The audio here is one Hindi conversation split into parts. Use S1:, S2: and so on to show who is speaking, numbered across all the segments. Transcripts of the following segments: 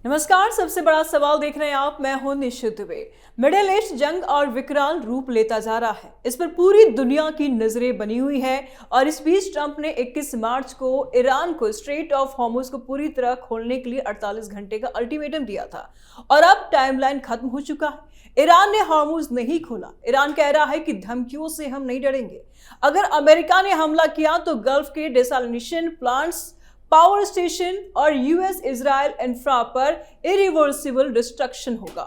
S1: नमस्कार। सबसे बड़ा सवाल देख रहे हैं आप, मैं हूं निशित दुबे। मिडिल ईस्ट जंग और विकराल रूप लेता जा रहा है, इस पर पूरी दुनिया की नजरें बनी हुई है। और इस बीच ट्रंप ने 21 मार्च को ईरान को स्ट्रेट ऑफ हॉर्मुज को पूरी तरह खोलने के लिए 48 घंटे का अल्टीमेटम दिया था और अब टाइमलाइन खत्म हो चुका है। ईरान ने हॉर्मुज नहीं खोला। ईरान कह रहा है कि धमकियों से हम नहीं डरेंगे। अगर अमेरिका ने हमला किया तो गल्फ के डिसैलिनेशन प्लांट्स, पावर स्टेशन और यूएस इजराइल इंफ्रा पर इरिवर्सिबल डिस्ट्रक्शन होगा।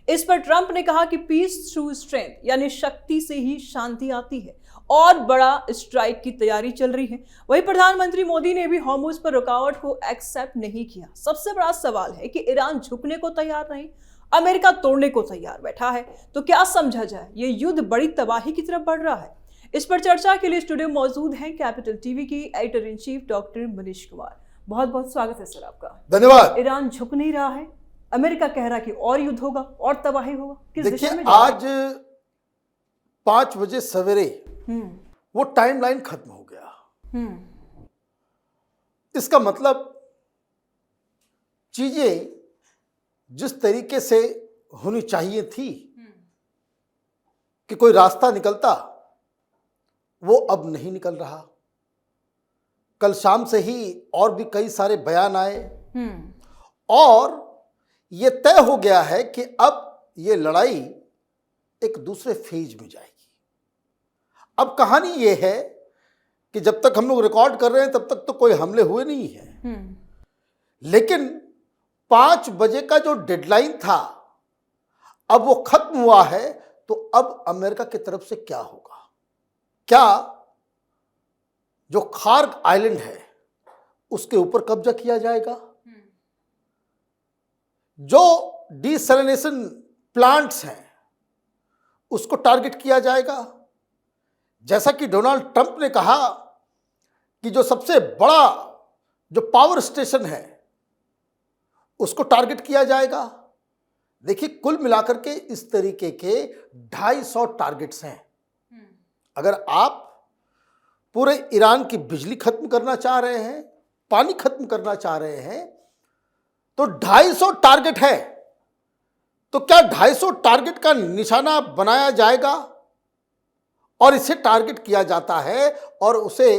S1: इस पर ट्रंप ने कहा कि पीस थ्रू स्ट्रेंथ, यानी शक्ति से ही शांति आती है और बड़ा स्ट्राइक की तैयारी चल रही है। वहीं प्रधानमंत्री मोदी ने भी हॉर्मुज पर रुकावट को एक्सेप्ट नहीं किया। सबसे बड़ा सवाल है कि ईरान झुकने को तैयार नहीं, अमेरिका तोड़ने को तैयार बैठा है। तो क्या समझा जाए, ये युद्ध बड़ी तबाही की तरफ बढ़ रहा है? इस पर चर्चा के लिए स्टूडियो मौजूद हैं कैपिटल टीवी की editor in chief doctor Manish Kumar. बहुत बहुत स्वागत है सर आपका।
S2: धन्यवाद।
S1: ईरान झुक नहीं रहा है, अमेरिका कह रहा है कि और युद्ध होगा और तबाही होगा, किस दिशा में?
S2: आज 5 बजे सवेरे वो टाइमलाइन खत्म हो गया। इसका मतलब चीजें जिस तरीके से होनी चाहिए थी कि कोई रास्ता निकलता, वो अब नहीं निकल रहा। कल शाम से ही और भी कई सारे बयान आए और ये तय हो गया है कि अब ये लड़ाई एक दूसरे फेज में जाएगी। अब कहानी ये है कि जब तक हम लोग रिकॉर्ड कर रहे हैं तब तक तो कोई हमले हुए नहीं है, लेकिन 5 बजे का जो डेडलाइन था अब वो खत्म हुआ है। तो अब अमेरिका की तरफ से क्या होगा? क्या जो खार्ग आइलैंड है उसके ऊपर कब्जा किया जाएगा? जो डिसैलिनेशन प्लांट्स हैं उसको टारगेट किया जाएगा? जैसा कि डोनाल्ड ट्रंप ने कहा कि जो सबसे बड़ा जो पावर स्टेशन है उसको टारगेट किया जाएगा। देखिए, कुल मिलाकर के इस तरीके के 250 टारगेट्स हैं। अगर आप पूरे ईरान की बिजली खत्म करना चाह रहे हैं, पानी खत्म करना चाह रहे हैं, तो 250 टारगेट है। तो क्या 250 टारगेट का निशाना बनाया जाएगा और इसे टारगेट किया जाता है और उसे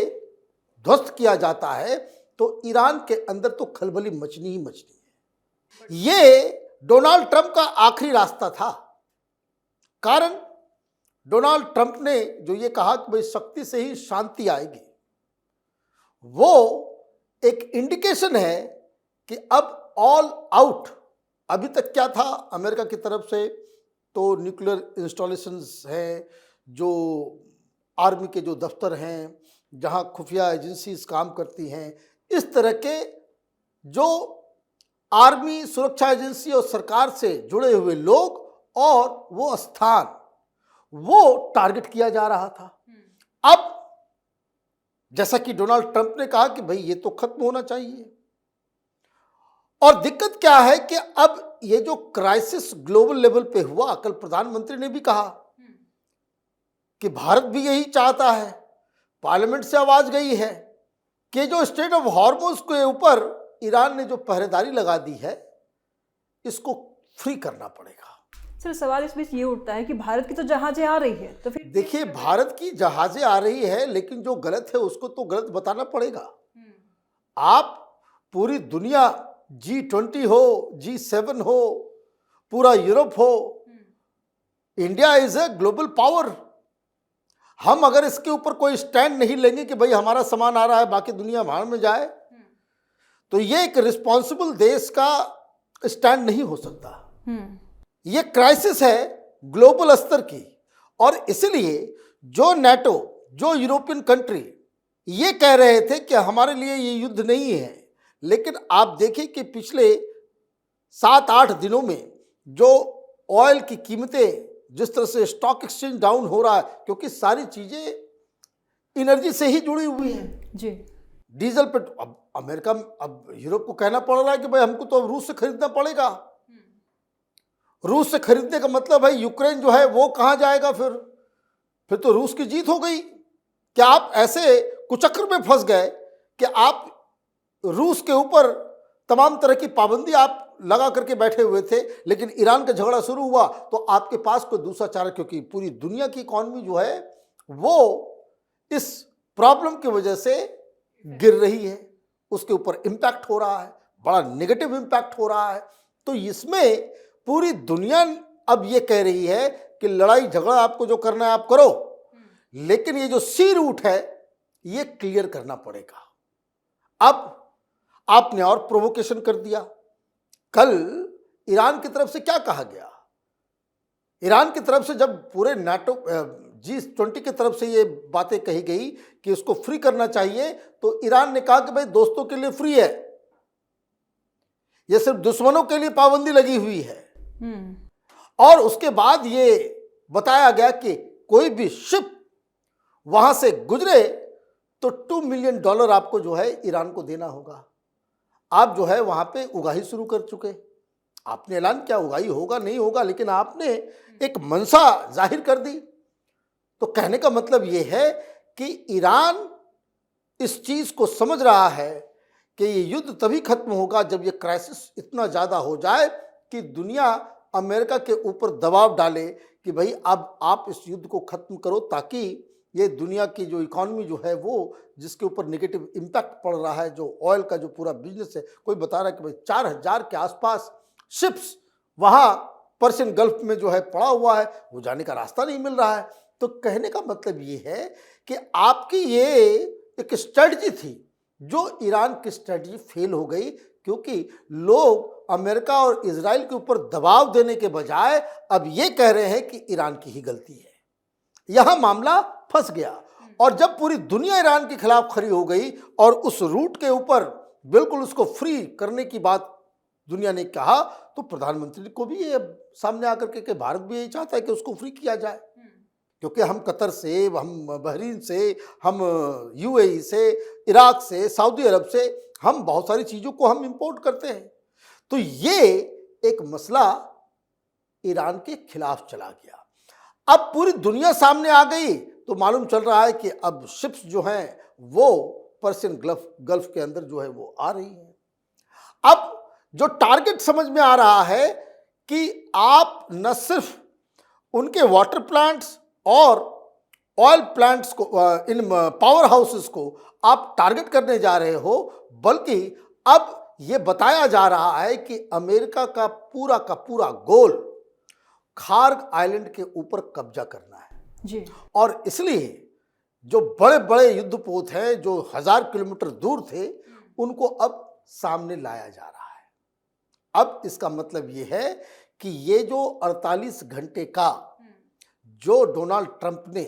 S2: ध्वस्त किया जाता है, तो ईरान के अंदर तो खलबली मचनी ही मचनी है। ये डोनाल्ड ट्रंप का आखिरी रास्ता था। कारण डोनाल्ड ट्रंप ने जो ये कहा कि भाई शक्ति से ही शांति आएगी, वो एक इंडिकेशन है कि अब ऑल आउट। अभी तक क्या था अमेरिका की तरफ से? तो न्यूक्लियर इंस्टॉलेशंस हैं, जो आर्मी के जो दफ्तर हैं, जहां खुफिया एजेंसीज काम करती हैं, इस तरह के जो आर्मी, सुरक्षा एजेंसी और सरकार से जुड़े हुए लोग और वो स्थान, वो टारगेट किया जा रहा था। अब जैसा कि डोनाल्ड ट्रंप ने कहा कि भाई ये तो खत्म होना चाहिए। और दिक्कत क्या है कि अब ये जो क्राइसिस ग्लोबल लेवल पे हुआ, कल प्रधानमंत्री ने भी कहा कि भारत भी यही चाहता है। पार्लियामेंट से आवाज गई है कि जो स्ट्रेट ऑफ हॉर्मुज के ऊपर ईरान ने जो पहरेदारी लगा दी है, इसको फ्री करना पड़ेगा।
S1: सर, सवाल इस बीच ये उठता है कि भारत की तो जहाजें आ रही है, तो फिर
S2: देखिए, भारत की जहाजें आ रही है, लेकिन जो गलत है उसको तो गलत बताना पड़ेगा। आप पूरी दुनिया, G20 हो, G7 हो, पूरा यूरोप हो, India is a global power. हम अगर इसके ऊपर कोई स्टैंड नहीं लेंगे कि भाई हमारा सामान आ रहा है, बाकी दुनिया भाड़ में जाए, तो ये एक रिस्पॉन्सिबल देश का स्टैंड नहीं हो सकता। ये क्राइसिस है ग्लोबल स्तर की, और इसलिए जो नाटो, जो यूरोपियन कंट्री ये कह रहे थे कि हमारे लिए ये युद्ध नहीं है, लेकिन आप देखिए कि पिछले 7-8 दिनों में जो ऑयल की कीमतें, जिस तरह से स्टॉक एक्सचेंज डाउन हो रहा है, क्योंकि सारी चीजें एनर्जी से ही जुड़ी हुई हैं
S1: जी।
S2: डीजल पे अब अमेरिका, अब यूरोप को कहना पड़ रहा है कि भाई हमको तो अब रूस से खरीदना पड़ेगा। रूस से खरीदने का मतलब है यूक्रेन जो है वो कहां जाएगा? फिर तो रूस की जीत हो गई। क्या आप ऐसे कुचक्र में फंस गए कि आप रूस के ऊपर तमाम तरह की पाबंदी आप लगा करके बैठे हुए थे, लेकिन ईरान का झगड़ा शुरू हुआ तो आपके पास कोई दूसरा चारा, क्योंकि पूरी दुनिया की इकॉनमी जो है वो इस प्रॉब्लम की वजह से गिर रही है, उसके ऊपर इम्पैक्ट हो रहा है, बड़ा नेगेटिव इम्पैक्ट हो रहा है। तो इसमें पूरी दुनिया अब ये कह रही है कि लड़ाई झगड़ा आपको जो करना है आप करो, लेकिन ये जो सी रूट है ये क्लियर करना पड़ेगा। अब आपने और प्रोवोकेशन कर दिया। कल ईरान की तरफ से क्या कहा गया? ईरान की तरफ से जब पूरे नाटो G20 की तरफ से ये बातें कही गई कि उसको फ्री करना चाहिए, तो ईरान ने कहा कि भाई दोस्तों के लिए फ्री है, ये सिर्फ दुश्मनों के लिए पाबंदी लगी हुई है। और उसके बाद ये बताया गया कि कोई भी शिप वहां से गुजरे तो $2 मिलियन आपको जो है ईरान को देना होगा। आप जो है वहां पे उगाही शुरू कर चुके, आपने ऐलान किया उगाही होगा नहीं होगा, लेकिन आपने एक मंशा जाहिर कर दी। तो कहने का मतलब ये है कि ईरान इस चीज को समझ रहा है कि ये युद्ध तभी खत्म होगा जब ये क्राइसिस इतना ज्यादा हो जाए कि दुनिया अमेरिका के ऊपर दबाव डाले कि भाई अब आप इस युद्ध को खत्म करो, ताकि ये दुनिया की जो इकॉनमी जो है वो जिसके ऊपर नेगेटिव इम्पैक्ट पड़ रहा है, जो ऑयल का जो पूरा बिजनेस है, कोई बता रहा है कि भाई 4000 के आसपास शिप्स वहाँ पर्शियन गल्फ में जो है पड़ा हुआ है, वो जाने का रास्ता नहीं मिल रहा है। तो कहने का मतलब ये है कि आपकी ये एक स्ट्रेटजी थी, जो ईरान की स्ट्रेटजी फेल हो गई, क्योंकि लोग अमेरिका और इजराइल के ऊपर दबाव देने के बजाय अब ये कह रहे हैं कि ईरान की ही गलती है। यहां मामला फंस गया, और जब पूरी दुनिया ईरान के खिलाफ खड़ी हो गई और उस रूट के ऊपर बिल्कुल उसको फ्री करने की बात दुनिया ने कहा, तो प्रधानमंत्री को भी ये सामने आकर के भारत भी यही चाहता है कि उसको फ्री किया जाए, क्योंकि हम कतर से, हम बहरीन से, हम यूएई से, इराक से, सऊदी अरब से हम बहुत सारी चीज़ों को हम इंपोर्ट करते हैं। तो ये एक मसला ईरान के खिलाफ चला गया। अब पूरी दुनिया सामने आ गई, तो मालूम चल रहा है कि अब शिप्स जो हैं वो पर्शियन गल्फ के अंदर जो है वो आ रही हैं। अब जो टारगेट समझ में आ रहा है कि आप न सिर्फ उनके वाटर प्लांट्स और ऑयल प्लांट्स को, इन पावर हाउसेस को आप टारगेट करने जा रहे हो, बल्कि अब ये बताया जा रहा है कि अमेरिका का पूरा गोल खार्ग आइलैंड के ऊपर कब्जा करना है
S1: जी।
S2: और इसलिए जो बड़े बड़े युद्धपोत हैं जो 1000 किलोमीटर दूर थे, उनको अब सामने लाया जा रहा है। अब इसका मतलब ये है कि ये जो 48 घंटे का जो डोनाल्ड ट्रंप ने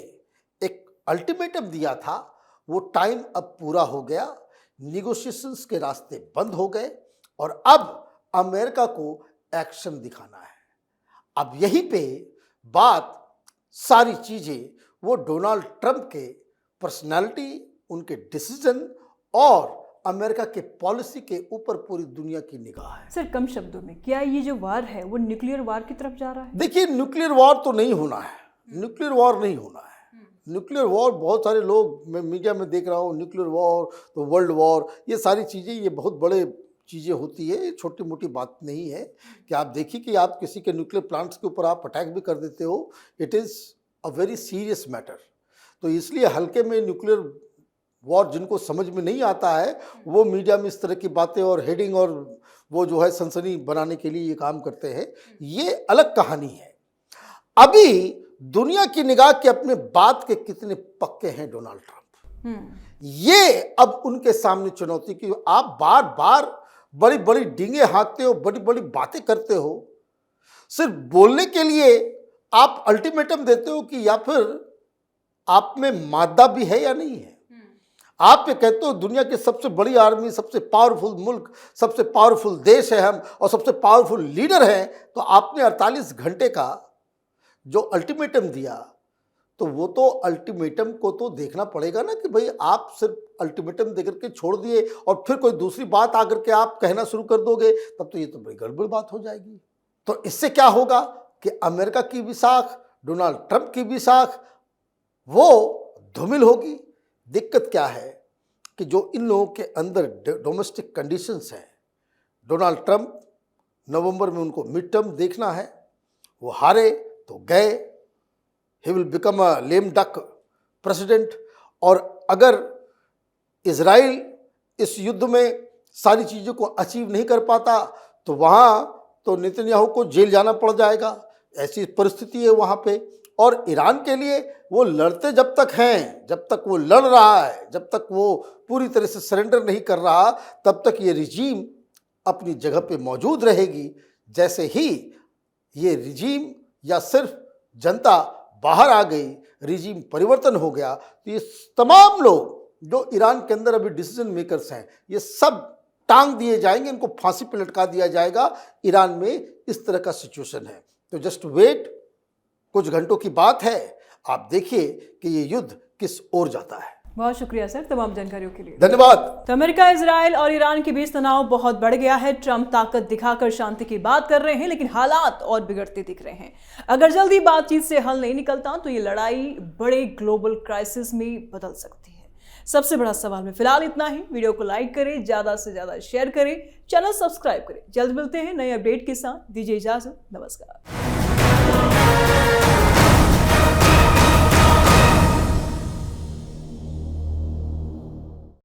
S2: एक अल्टीमेटम दिया था, वो टाइम अब पूरा हो गया, निगोशिएशंस के रास्ते बंद हो गए और अब अमेरिका को एक्शन दिखाना है। अब यहीं पे बात सारी चीजें वो डोनाल्ड ट्रंप के पर्सनालिटी, उनके डिसीजन और अमेरिका के पॉलिसी के ऊपर पूरी दुनिया की निगाह है।
S1: सर, कम शब्दों में क्या ये जो वार है वो न्यूक्लियर वार की तरफ जा रहा है?
S2: देखिए, न्यूक्लियर वॉर तो नहीं होना है, न्यूक्लियर वॉर नहीं होना है। न्यूक्लियर वॉर, बहुत सारे लोग मैं मीडिया में देख रहा हूँ, न्यूक्लियर वॉर तो वर्ल्ड वॉर, ये सारी चीज़ें ये बहुत बड़े चीज़ें होती है, ये छोटी मोटी बात नहीं है कि आप देखिए कि आप किसी के न्यूक्लियर प्लांट्स के ऊपर आप अटैक भी कर देते हो, it is a very serious matter. तो इसलिए हल्के में न्यूक्लियर वॉर जिनको समझ में नहीं आता है, वो मीडिया में इस तरह की बातें और हेडिंग और वो जो है सनसनी बनाने के लिए ये काम करते हैं, ये अलग कहानी है। अभी दुनिया की निगाह के अपने बात के कितने पक्के हैं डोनाल्ड ट्रंप, ये अब उनके सामने चुनौती की। आप बार बार बड़ी बड़ी डींगे हाँकते हो, बड़ी बड़ी बातें करते हो, सिर्फ बोलने के लिए आप अल्टीमेटम देते हो कि या फिर आप में मादा भी है या नहीं है। आप ये कहते हो दुनिया की सबसे बड़ी आर्मी, सबसे पावरफुल मुल्क, सबसे पावरफुल देश है हम और सबसे पावरफुल लीडर हैं, तो आपने 48 घंटे का जो अल्टीमेटम दिया, तो वो तो अल्टीमेटम को तो देखना पड़ेगा ना कि भाई आप सिर्फ अल्टीमेटम देकर के छोड़ दिए और फिर कोई दूसरी बात आकर के आप कहना शुरू कर दोगे, तब तो ये तो बड़ी गड़बड़ बात हो जाएगी। तो इससे क्या होगा कि अमेरिका की भी साख, डोनाल्ड ट्रंप की भी साख वो धूमिल होगी। दिक्कत क्या है कि जो इन लोगों के अंदर डोमेस्टिक कंडीशंस हैं, डोनाल्ड ट्रंप नवंबर में उनको मिड टर्म देखना है। वो हारे तो गए, he will become a lame duck president. और अगर इजराइल इस युद्ध में सारी चीज़ों को अचीव नहीं कर पाता तो वहाँ तो नेतन्याहू को जेल जाना पड़ जाएगा, ऐसी परिस्थिति है वहाँ पे। और ईरान के लिए वो लड़ते जब तक हैं, जब तक वो लड़ रहा है, जब तक वो पूरी तरह से सरेंडर नहीं कर रहा, तब तक ये रिजीम अपनी जगह पे मौजूद रहेगी। जैसे ही ये रिजीम या सिर्फ जनता बाहर आ गई, रिजीम परिवर्तन हो गया, तो ये तमाम लोग जो ईरान के अंदर अभी डिसीजन मेकर्स हैं, ये सब टांग दिए जाएंगे, इनको फांसी पे लटका दिया जाएगा। ईरान में इस तरह का सिचुएशन है। तो जस्ट वेट, कुछ घंटों की बात है, आप देखिए कि ये युद्ध किस ओर जाता है।
S1: बहुत शुक्रिया सर तमाम जानकारियों के लिए।
S2: धन्यवाद।
S1: तो अमेरिका, इजराइल और ईरान के बीच तनाव बहुत बढ़ गया है। ट्रंप ताकत दिखाकर शांति की बात कर रहे हैं, लेकिन हालात और बिगड़ते दिख रहे हैं। अगर जल्दी बातचीत से हल नहीं निकलता तो ये लड़ाई बड़े ग्लोबल क्राइसिस में बदल सकती है। सबसे बड़ा सवाल में फिलहाल इतना ही। वीडियो को लाइक करें, ज्यादा से ज्यादा शेयर करें, चैनल सब्सक्राइब करें। जल्द मिलते हैं नए अपडेट के साथ। दीजिए इजाजत, नमस्कार।